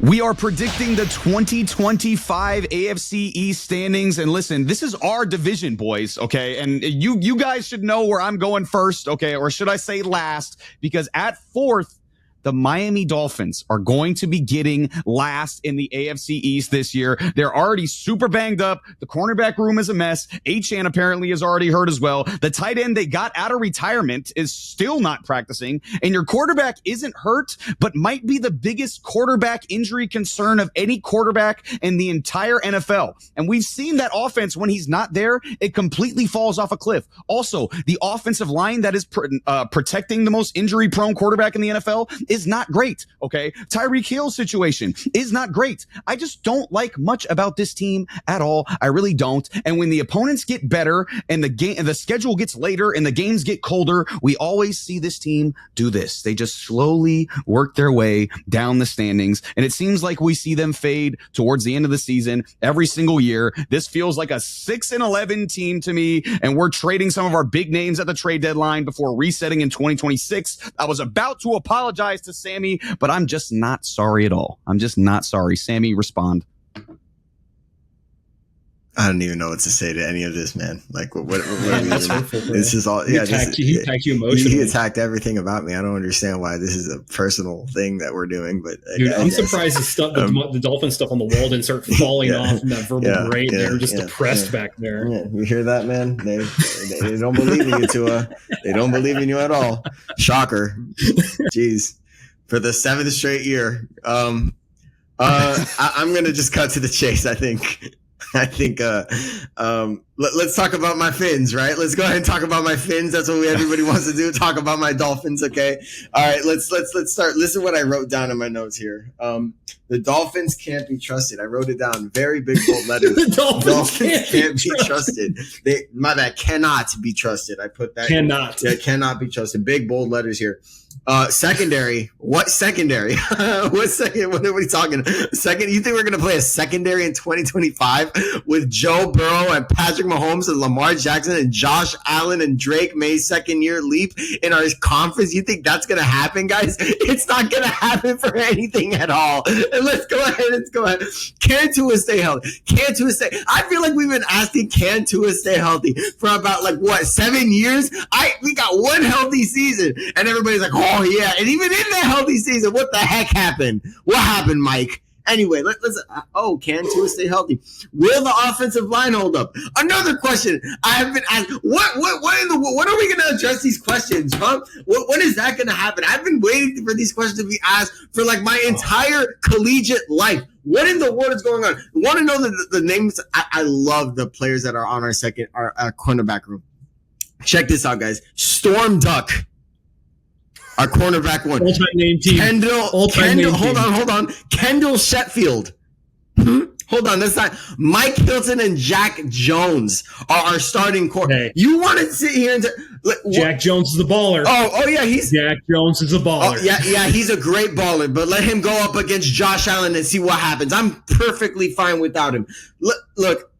We are predicting the 2025 AFC East standings. And listen, this is our division, boys, okay? And you guys should know where I'm going first, okay? Or should I say last? Because at fourth, the Miami Dolphins are going to be getting last in the AFC East this year. They're already super banged up. The cornerback room is a mess. Achane apparently is already hurt as well. The tight end they got out of retirement is still not practicing. And your quarterback isn't hurt, but might be the biggest quarterback injury concern of any quarterback in the entire NFL. And we've seen that offense, when he's not there, it completely falls off a cliff. Also, the offensive line that is protecting the most injury-prone quarterback in the NFL is not great, okay? Tyreek Hill's situation is not great. I just don't like much about this team at all. I really don't. And when the opponents get better and the schedule gets later and the games get colder, we always see this team do this. They just slowly work their way down the standings. And it seems like we see them fade towards the end of the season every single year. This feels like a 6-11 team to me. And we're trading some of our big names at the trade deadline before resetting in 2026. I was about to apologize to Sammy, but I'm just not sorry at all. I'm just not sorry. Sammy, respond. I don't even know what to say to any of this, man. Like, what this is all. Yeah, he attacked you emotionally. He attacked everything about me. I don't understand why this is a personal thing that we're doing. But dude, I'm surprised the Dolphin stuff on the wall didn't start falling off in that verbal grade. They were just depressed back there. Yeah. You hear that, man? They don't believe in you, Tua. They don't believe in you at all. Shocker. Jeez. For the 7th straight year. I'm gonna just cut to the chase. I think let's talk about my Fins, right? Let's go ahead and talk about my Fins. That's what everybody wants to do. Talk about my Dolphins, okay? All right, let's start. Listen to what I wrote down in my notes here. The Dolphins can't be trusted. I wrote it down, very big bold letters. The Dolphins can't be trusted. That cannot be trusted. I put that. Cannot. That cannot be trusted. Big bold letters here. Secondary. What secondary? What second? What are we talking? Second? You think we're going to play a secondary in 2025 with Joe Burrow and Patrick Mahomes and Lamar Jackson and Josh Allen and Drake May's second-year leap in our conference? You think that's going to happen, guys? It's not going to happen for anything at all. And let's go ahead. Can Tua stay healthy? Can Tua stay? I feel like we've been asking, can Tua stay healthy for about 7 years? We got one healthy season, and everybody's like, oh yeah. And even in that healthy season, what the heck happened? What happened, Mike? Anyway, let's. Can Tua stay healthy? Will the offensive line hold up? Another question I have been asked. What are we going to address these questions, huh? When is that going to happen? I've been waiting for these questions to be asked for my entire collegiate life. What in the world is going on? Want to know the names? I love the players that are on our cornerback room. Check this out, guys. Storm Duck. Our cornerback one. All-time name team. Kendall. Hold on. Kendall Sheffield. Hold on. That's not. Mike Hilton and Jack Jones are our starting core. Hey. You want to sit here and Jack Jones is a baller. Oh yeah, Jack Jones is a baller. Oh, yeah, he's a great baller. But let him go up against Josh Allen and see what happens. I'm perfectly fine without him. Look.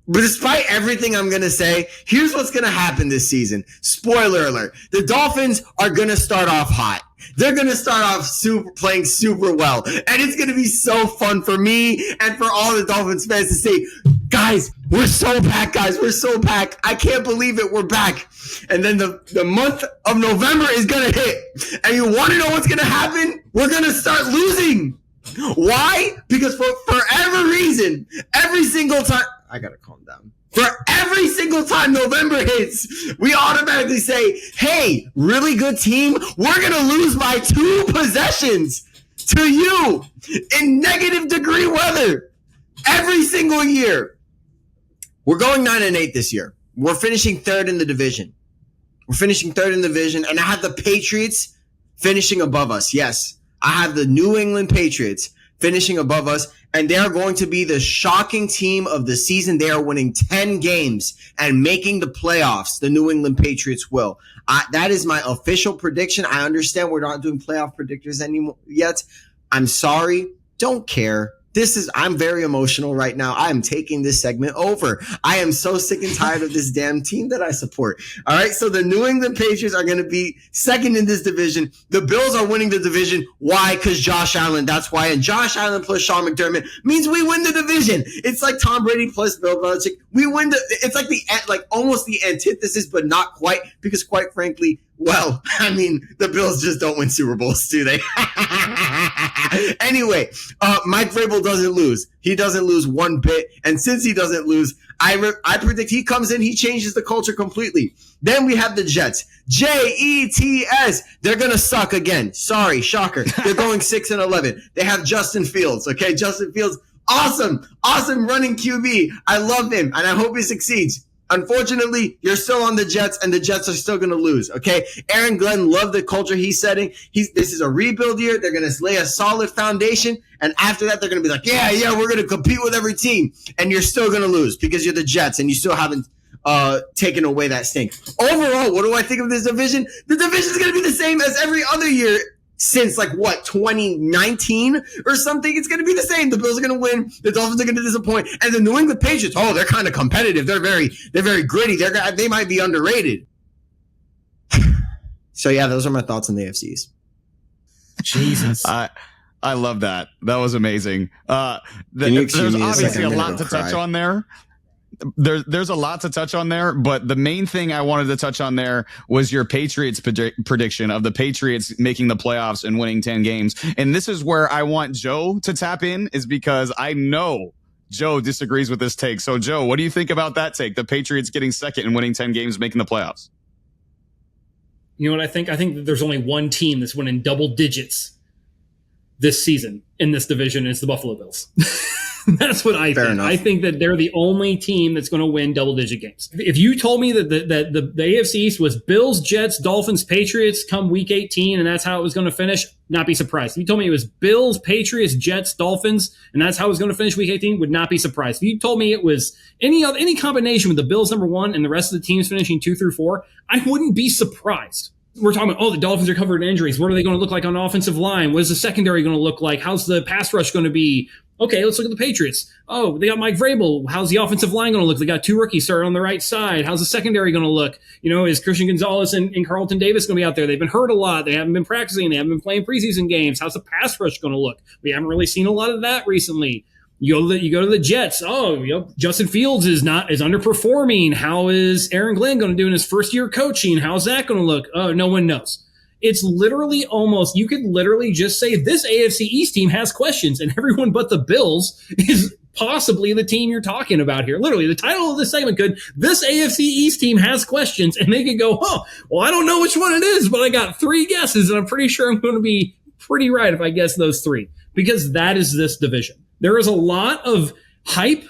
But despite everything I'm going to say, here's what's going to happen this season. Spoiler alert. The Dolphins are going to start off hot. They're going to start off playing super well. And it's going to be so fun for me and for all the Dolphins fans to say, guys, we're so back, guys. We're so back. I can't believe it. We're back. And then the month of November is going to hit. And you want to know what's going to happen? We're going to start losing. Why? Because for whatever reason, every single time, I gotta calm down. For every single time November hits, we automatically say, hey, really good team, we're gonna lose by 2 possessions to you in negative degree weather every single year. We're going 9-8 this year. We're finishing 3rd in the division. And I have the Patriots finishing above us. Yes. I have the New England Patriots finishing above us, and they are going to be the shocking team of the season. They are winning 10 games and making the playoffs. The New England Patriots will. That is my official prediction. I understand we're not doing playoff predictors anymore yet. I'm sorry. Don't care. I'm very emotional right now. I am taking this segment over. I am so sick and tired of this damn team that I support. All right. So the New England Patriots are going to be second in this division. The Bills are winning the division. Why? Because Josh Allen. That's why. And Josh Allen plus Sean McDermott means we win the division. It's like Tom Brady plus Bill Belichick. We win it's like almost the antithesis, but not quite, because quite frankly, well, I mean, the Bills just don't win Super Bowls, do they? Anyway, Mike Vrabel doesn't lose. He doesn't lose one bit. And since he doesn't lose, I predict he comes in, he changes the culture completely. Then we have the Jets. Jets. They're going to suck again. Sorry, shocker. They're going 6-11. They have Justin Fields. Okay, Justin Fields, awesome running QB. I love him, and I hope he succeeds. Unfortunately, you're still on the Jets, and the Jets are still going to lose, okay? Aaron Glenn loved the culture he's setting. This is a rebuild year. They're going to lay a solid foundation, and after that, they're going to be like, yeah, we're going to compete with every team, and you're still going to lose because you're the Jets, and you still haven't taken away that stink. Overall, what do I think of this division? The division is going to be the same as every other year since 2019 or something. It's going to be the same. The Bills are going to win. The Dolphins are going to disappoint. And the New England Patriots, they're kind of competitive. They're very gritty. They might be underrated. So yeah, those are my thoughts on the AFC East. Jesus. I love that. That was amazing. There's obviously a lot to touch on there. There's a lot to touch on there, but the main thing I wanted to touch on there was your Patriots prediction of the Patriots making the playoffs and winning 10 games. And this is where I want Joe to tap in, is because I know Joe disagrees with this take. So Joe, what do you think about that take? The Patriots getting second and winning 10 games, making the playoffs. You know what I think? I think that there's only one team that's winning double digits this season in this division, and it's the Buffalo Bills. That's what I think. Enough. I think that they're the only team that's going to win double-digit games. If you told me that the AFC East was Bills, Jets, Dolphins, Patriots come Week 18, and that's how it was going to finish, not be surprised. If you told me it was Bills, Patriots, Jets, Dolphins, and that's how it was going to finish Week 18, would not be surprised. If you told me it was any combination with the Bills number 1 and the rest of the teams finishing 2 through 4, I wouldn't be surprised. We're talking about, the Dolphins are covered in injuries. What are they going to look like on the offensive line? What is the secondary going to look like? How's the pass rush going to be? Okay, let's look at the Patriots. Oh, they got Mike Vrabel. How's the offensive line going to look? They got 2 rookies starting on the right side. How's the secondary going to look? Is Christian Gonzalez and Carlton Davis going to be out there? They've been hurt a lot. They haven't been practicing. They haven't been playing preseason games. How's the pass rush going to look? We haven't really seen a lot of that recently. You go to the Jets. Justin Fields is underperforming. How is Aaron Glenn going to do in his first year coaching? How's that going to look? Oh, no one knows. It's literally you could literally just say this AFC East team has questions, and everyone but the Bills is possibly the team you're talking about here. Literally, the title of this segment this AFC East team has questions, and they could go, I don't know which one it is, but I got 3 guesses, and I'm pretty sure I'm going to be pretty right if I guess those 3, because that is this division. There is a lot of hype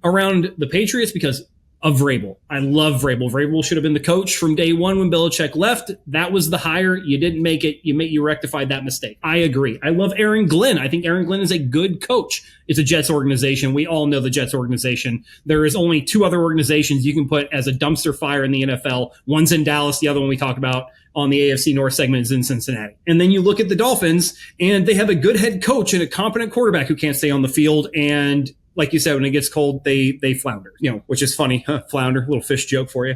around the Patriots because of Vrabel. I love Vrabel. Vrabel should have been the coach from day one when Belichick left. That was the hire. You didn't make it. You rectified that mistake. I agree. I love Aaron Glenn. I think Aaron Glenn is a good coach. It's a Jets organization. We all know the Jets organization. There is only 2 other organizations you can put as a dumpster fire in the NFL. One's in Dallas. The other one we talk about on the AFC North segment is in Cincinnati. And then you look at the Dolphins, and they have a good head coach and a competent quarterback who can't stay on the field. And like you said, when it gets cold, they flounder, which is funny. Flounder, little fish joke for you.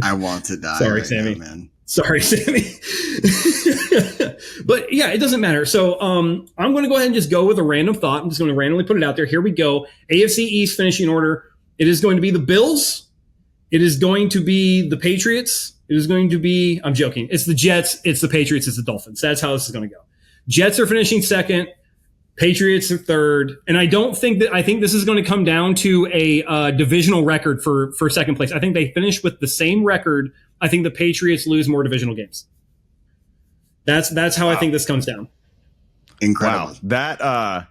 I want to die. Sorry, right Sammy. Now, man. Sorry, Sammy. But yeah, it doesn't matter. So I'm going to go ahead and just go with a random thought. I'm just going to randomly put it out there. Here we go. AFC East finishing order. It is going to be the Bills. It is going to be the Patriots. It is going to be, I'm joking. It's the Jets. It's the Patriots. It's the Dolphins. That's how this is going to go. Jets are finishing second. Patriots are third. And I think this is going to come down to a divisional record for second place. I think they finish with the same record. I think the Patriots lose more divisional games. That's how I think this comes down. Incredible. Wow.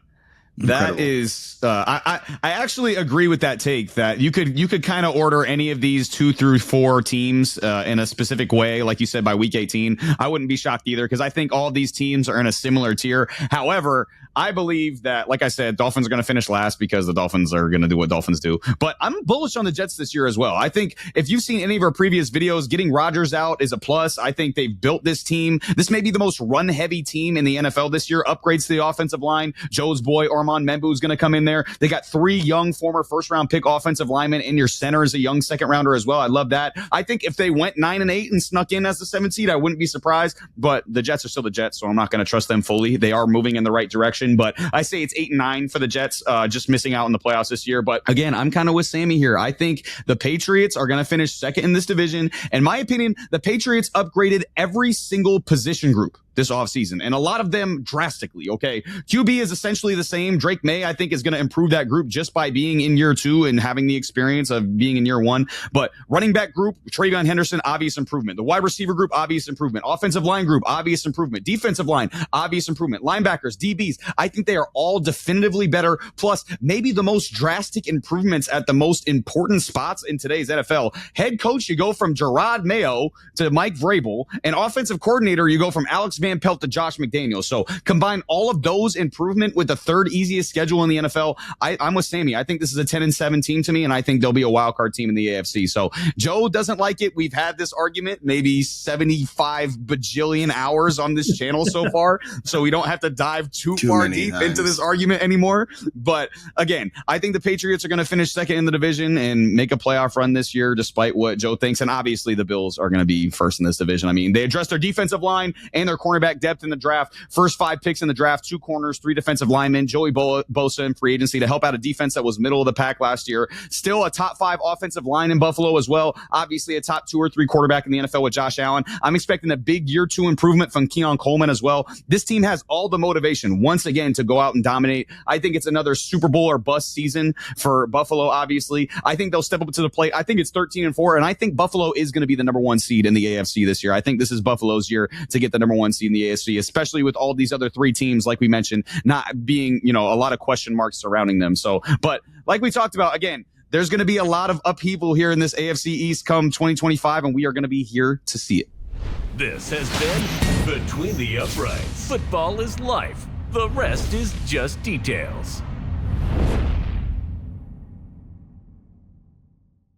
That is, I actually agree with that take that you could kind of order any of these 2 through 4 teams in a specific way, like you said, by week 18. I wouldn't be shocked either because I think all of these teams are in a similar tier. However, I believe that, like I said, Dolphins are going to finish last because the Dolphins are going to do what Dolphins do. But I'm bullish on the Jets this year as well. I think if you've seen any of our previous videos, getting Rodgers out is a plus. I think they've built this team. This may be the most run-heavy team in the NFL this year. Upgrades to the offensive line. Joe's boy, Armand Membu, is going to come in there. They got 3 young former first-round pick offensive linemen, and your center is a young second-rounder as well. I love that. I think if they went 9-8 and snuck in as the 7th seed, I wouldn't be surprised. But the Jets are still the Jets, so I'm not going to trust them fully. They are moving in the right direction, but I say it's 8-9 for the Jets, just missing out in the playoffs this year. But again, I'm kind of with Sammy here. I think the Patriots are going to finish second in this division. In my opinion, the Patriots upgraded every single position group this offseason, and a lot of them drastically. Okay, QB is essentially the same. Drake May, I think, is going to improve that group just by being in year 2 and having the experience of being in year 1. But running back group, Travion Henderson, obvious improvement. The wide receiver group, obvious improvement. Offensive line group, obvious improvement. Defensive line, obvious improvement. Linebackers, DBs, I think they are all definitively better. Plus, maybe the most drastic improvements at the most important spots in today's NFL. Head coach, you go from Gerard Mayo to Mike Vrabel, and offensive coordinator, you go from Alex Van Pelt to Josh McDaniels. So combine all of those improvement with the 3rd easiest schedule in the NFL. I'm with Sammy. I think this is a 10-7 team to me, and I think they'll be a wild card team in the AFC. So Joe doesn't like it. We've had this argument maybe 75 bajillion hours on this channel so far, so we don't have to dive too far deep into this argument anymore. But again, I think the Patriots are going to finish second in the division and make a playoff run this year, despite what Joe thinks. And obviously the Bills are going to be first in this division. I mean, they addressed their defensive line and their cornerback depth in the draft. First 5 picks in the draft, 2 corners, 3 defensive linemen, Joey Bosa in free agency to help out a defense that was middle of the pack last year. Still a top 5 offensive line in Buffalo as well. Obviously a top 2 or 3 quarterback in the NFL with Josh Allen. I'm expecting a big year 2 improvement from Keon Coleman as well. This team has all the motivation once again to go out and dominate. I think it's another Super Bowl or bust season for Buffalo, obviously. I think they'll step up to the plate. I think it's 13-4, and I think Buffalo is going to be the number 1 seed in the AFC this year. I think this is Buffalo's year to get the number 1 seed in the AFC, especially with all these other 3 teams, like we mentioned, not being, a lot of question marks surrounding them. So, but like we talked about, again, there's going to be a lot of upheaval here in this AFC East come 2025, and we are going to be here to see it. This has been Between the Uprights. Football is life. The rest is just details.